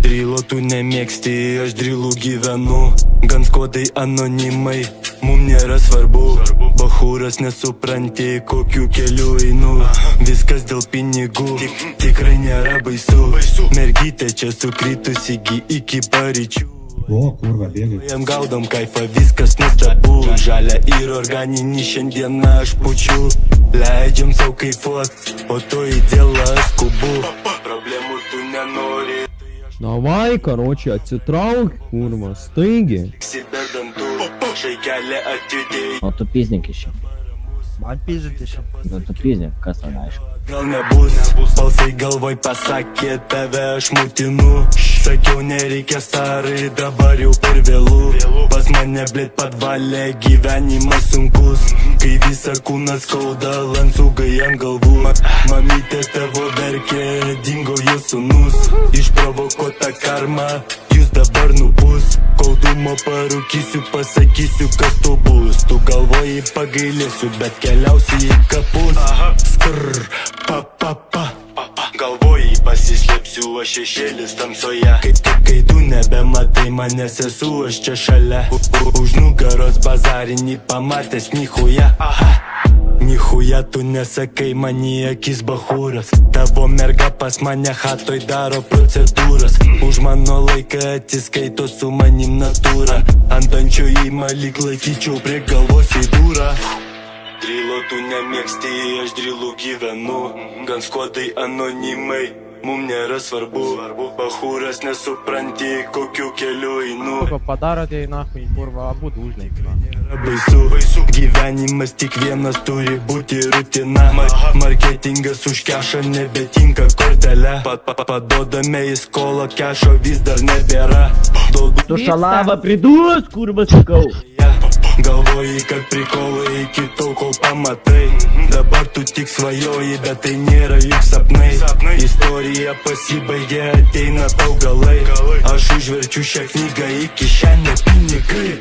Drilo tu nemėgsti, aš drilu gyvenu. Gan skodai anonimai, mum nėra svarbu. Bachūras nesupranti, kokiu keliu einu. Viskas dėl pinigų, tikrai nėra baisu. Mergytė čia sukritusi iki paryčių. O, kurva, bėgai. Jam gaudom kaifą, viskas nustabu. Žalia ir organinį šiandieną aš pučiu. Leidžiam sau kaifuot, o to į dėlą aš skubu. Problemų tu nenori. Давай, короче, atsitrauk, kurva, staigiai. O tu piznik iš čia. Man piznik iš čia. Nu tu piznik, kas man aišku. Gal nebus, balsai galvoj pasakė, tave aš mutinu. Sakiau nereikia starai, dabar jau per vėlų. Pas mane blėt padvalė, gyvenimas sunkus. Kai visą kūną skauda, lancūgai ant galvų. Mamytė tavo verkė, dingo jų sūnus. Išprovokuota karma, jūs dabar nubus. Kol dūmo parūkysiu, pasakysiu, kas tu bus. Tu galvoji pagailėsiu, bet keliausi į kapus. Skrrr, pa pa pa. Galvoji pasislėpsiu, aš šešėlis tamsoje. Kai tu nebematai manęs, esu aš čia šalia. Už nugaros bazarinį pamatęs nichuja. Nichuja tu nesakai man į akis bachūras. Tavo merga pas mane hatoj daro procedūras. Už mano laiką atsiskaito su manim natūra. Ant dančio įma lyg laikyčiau prie galvos į durą. Drilo tu nemėgsti, aš drilu gyvenu. Gan skodai anonimai, mum nėra svarbu. Bachūras nesupranti, kokiu keliu einu. Padarote į nahui, kurva, abu dūžnai. Baisu, gyvenimas tik vienas turi būti rutina. Marketingas už kešą nebetinka kortelę. Padodame į skolą, kešo vis dar nebėra. Tu šalava pridus, kurva, sakau. Galvoji, kad prikolai iki tol, kol pamatai. Dabar tu tik svajoji, bet tai nėra juk sapnai. Istorija pasibaigė, ateina tau galai. Aš užverčiu šią knygą į kišenę pinigai.